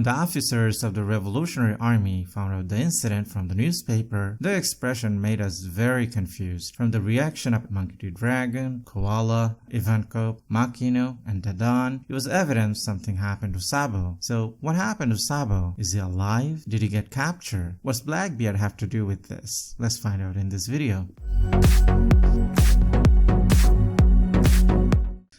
When the officers of the Revolutionary Army found out the incident from the newspaper, their expression made us very confused. From the reaction of Monkey D. Dragon, Koala, Ivankov, Makino, and Dadan, it was evident something happened to Sabo. So what happened to Sabo? Is he alive? Did he get captured? What's Blackbeard have to do with this? Let's find out in this video.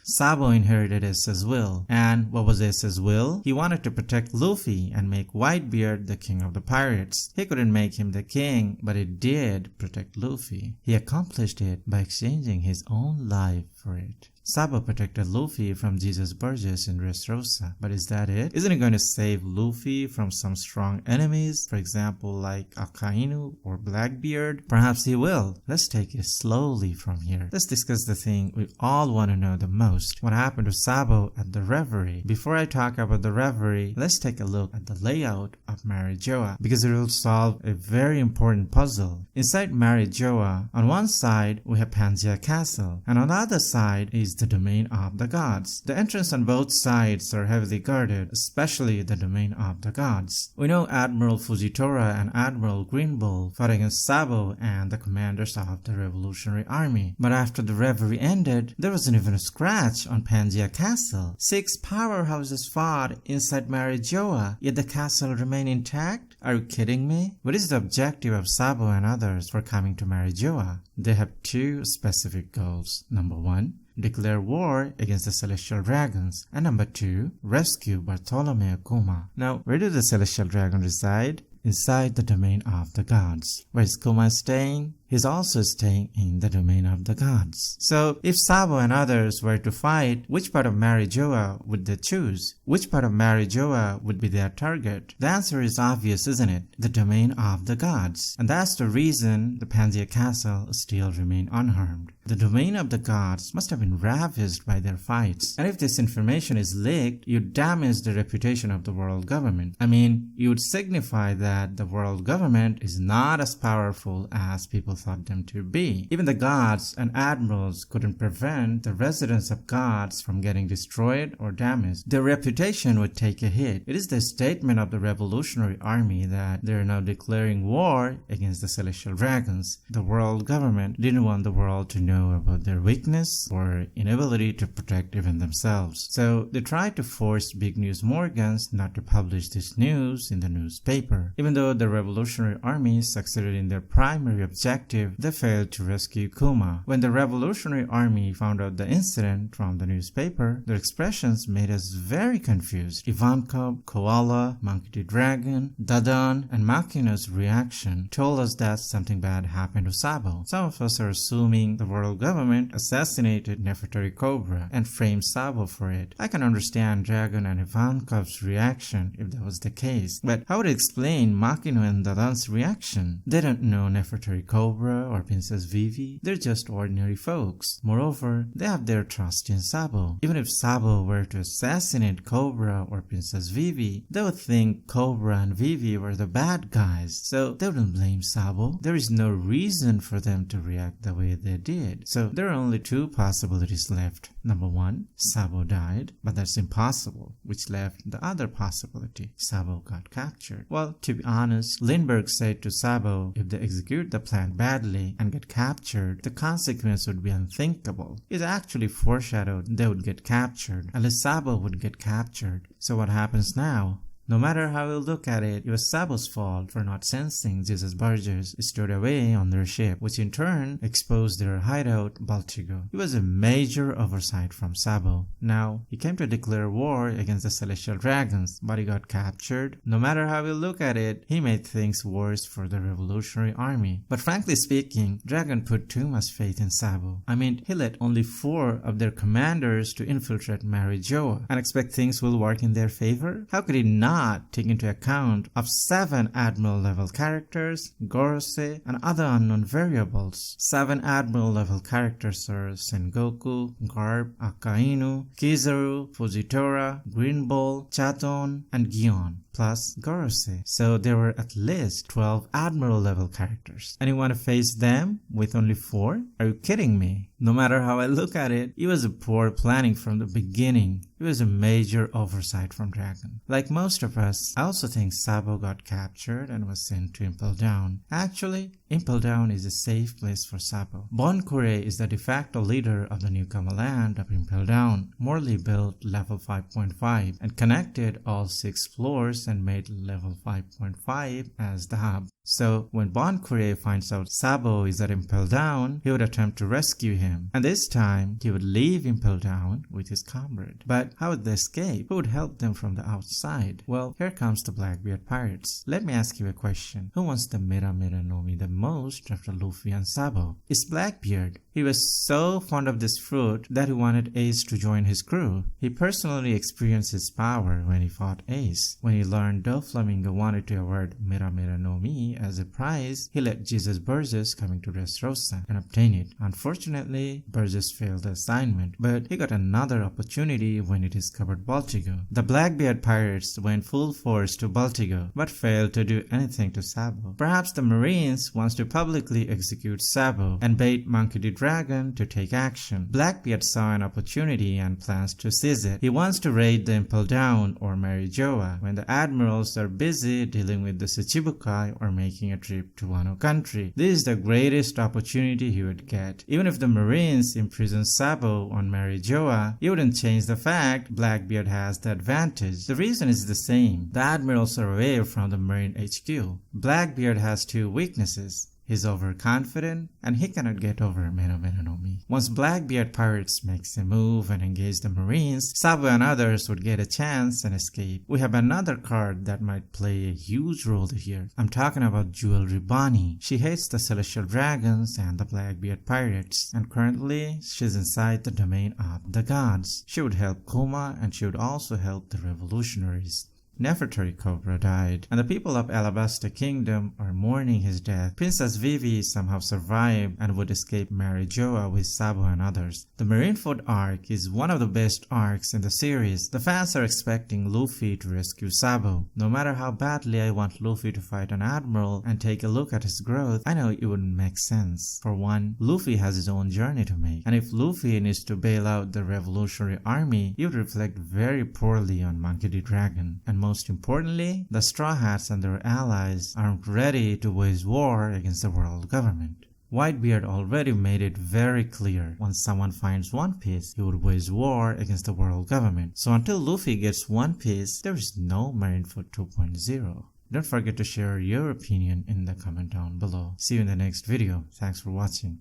Sabo inherited Ace's will. And what was Ace's will? He wanted to protect Luffy and make Whitebeard the king of the pirates. He couldn't make him the king, but he did protect Luffy. He accomplished it by exchanging his own life for it. Sabo protected Luffy from Jesus Burgess in Dressrosa. But is that it? Isn't he going to save Luffy from some strong enemies? For example, like Akainu or Blackbeard? Perhaps he will. Let's take it slowly from here. Let's discuss the thing we all want to know the most. What happened to Sabo at the Reverie? Before I talk about the Reverie, let's take a look at the layout of Mary Geoise, because it will solve a very important puzzle. Inside Mary Geoise, on one side we have Pangaea Castle, and on the other side is the domain of the gods. The entrance on both sides are heavily guarded, especially the domain of the gods. We know Admiral Fujitora and Admiral Green Bull fought against Sabo and the commanders of the Revolutionary Army. But after the Reverie ended, there wasn't even a scratch on Pangaea Castle. 6 powerhouses fought inside Mary Geoise, yet the castle remained intact? Are you kidding me? What is the objective of Sabo and others for coming to Mary Geoise? They have 2 specific goals. Number 1, declare war against the Celestial Dragons, and number 2, rescue Bartholomew Kuma. Now, where do the Celestial Dragon reside? Inside the domain of the gods. Where is Kuma staying? He's also staying in the domain of the gods. So, if Sabo and others were to fight, which part of Mary Geoise would they choose? Which part of Mary Geoise would be their target? The answer is obvious, isn't it? The domain of the gods. And that's the reason the Pangaea Castle still remained unharmed. The domain of the gods must have been ravaged by their fights. And if this information is leaked, you damage the reputation of the world government. I mean, you would signify that the world government is not as powerful as people thought them to be. Even the gods and admirals couldn't prevent the residents of gods from getting destroyed or damaged. Their reputation would take a hit. It is the statement of the Revolutionary Army that they are now declaring war against the Celestial Dragons. The world government didn't want the world to know about their weakness or inability to protect even themselves. So they tried to force Big News Morgans not to publish this news in the newspaper. Even though the Revolutionary Army succeeded in their primary objective, they failed to rescue Kuma. When the Revolutionary Army found out the incident from the newspaper, their expressions made us very confused. Ivankov, Koala, Monkey D. Dragon, Dadan, and Makino's reaction told us that something bad happened to Sabo. Some of us are assuming the world government assassinated Nefertari Cobra and framed Sabo for it. I can understand Dragon and Ivankov's reaction if that was the case, but how would I explain Makino and Dadan's reaction? They don't know Nefertari Cobra or Princess Vivi. They're just ordinary folks. Moreover, they have their trust in Sabo. Even if Sabo were to assassinate Cobra or Princess Vivi, they would think Cobra and Vivi were the bad guys, so they wouldn't blame Sabo. There is no reason for them to react the way they did. So there are only 2 possibilities left. Number 1, Sabo died, but that's impossible, which left the other possibility. Sabo got captured. Well, to be honest, Lindbergh said to Sabo, if they execute the plan badly and get captured, the consequence would be unthinkable. It actually foreshadowed they would get captured, unless Sabo would get captured. So what happens now? No matter how you look at it, it was Sabo's fault for not sensing Jesus Burgess stowed away on their ship, which in turn exposed their hideout, Baltigo. It was a major oversight from Sabo. Now, he came to declare war against the Celestial Dragons, but he got captured. No matter how you look at it, he made things worse for the Revolutionary Army. But frankly speaking, Dragon put too much faith in Sabo. I mean, he let only 4 of their commanders to infiltrate Mary Geoise and expect things will work in their favor? How could he not take into account of 7 Admiral level characters, Gorosei, and other unknown variables? 7 Admiral level characters are Sengoku, Garp, Akainu, Kizaru, Fujitora, Green Bull, Chaton, and Gion. plus Gorosei. So there were at least 12 Admiral level characters. And you want to face them with only 4? Are you kidding me? No matter how I look at it, it was a poor planning from the beginning. It was a major oversight from Dragon. Like most of us, I also think Sabo got captured and was sent to Impel Down. Actually, Impel Down is a safe place for Sabo. Bon Kure is the de facto leader of the newcomer land of Impel Down. Morley built level 5.5 and connected all 6 floors and made level 5.5 as the hub. So when Bon Kure finds out Sabo is at Impel Down, he would attempt to rescue him. And this time, he would leave Impel Down with his comrade. But how would they escape? Who would help them from the outside? Well, here comes the Blackbeard pirates. Let me ask you a question. Who wants the Mera Mera no Mi the most after Luffy and Sabo? It's Blackbeard. He was so fond of this fruit that he wanted Ace to join his crew. He personally experienced its power when he fought Ace. When he learned Doflamingo wanted to award Mera Mera no Mi as a prize, he let Jesus Burgess coming to Dressrosa and obtain it. Unfortunately, Burgess failed the assignment, but he got another opportunity when he discovered Baltigo. The Blackbeard pirates went full force to Baltigo, but failed to do anything to Sabo. Perhaps the Marines wants to publicly execute Sabo and bait Monkey D. Dragon to take action. Blackbeard saw an opportunity and plans to seize it. He wants to raid the Impel Down or Mary Geoise when the admirals are busy dealing with the Shichibukai or making a trip to Wano country. This is the greatest opportunity he would get. Even if the Marines imprison Sabo on Mary Geoise, it wouldn't change the fact Blackbeard has the advantage. The reason is the same. The admirals are away from the Marine HQ. Blackbeard has 2 weaknesses. He's overconfident and he cannot get over Mera Mera no Mi. Once Blackbeard pirates makes a move and engage the Marines, Sabo and others would get a chance and escape. We have another card that might play a huge role here. I'm talking about Jewelry Bonnie. She hates the Celestial Dragons and the Blackbeard pirates, and currently she's inside the domain of the gods. She would help Kuma and she would also help the revolutionaries. Nefertari Cobra died, and the people of Alabasta Kingdom are mourning his death. Princess Vivi somehow survived and would escape Mary Geoise with Sabo and others. The Marineford arc is one of the best arcs in the series. The fans are expecting Luffy to rescue Sabo. No matter how badly I want Luffy to fight an admiral and take a look at his growth, I know it wouldn't make sense. For one, Luffy has his own journey to make, and if Luffy needs to bail out the revolutionary army, it would reflect very poorly on Monkey D. Dragon. And most importantly, the Straw Hats and their allies aren't ready to wage war against the world government. Whitebeard already made it very clear, once someone finds One Piece, he would wage war against the world government. So until Luffy gets One Piece, there is no Marineford 2.0. Don't forget to share your opinion in the comment down below. See you in the next video. Thanks for watching.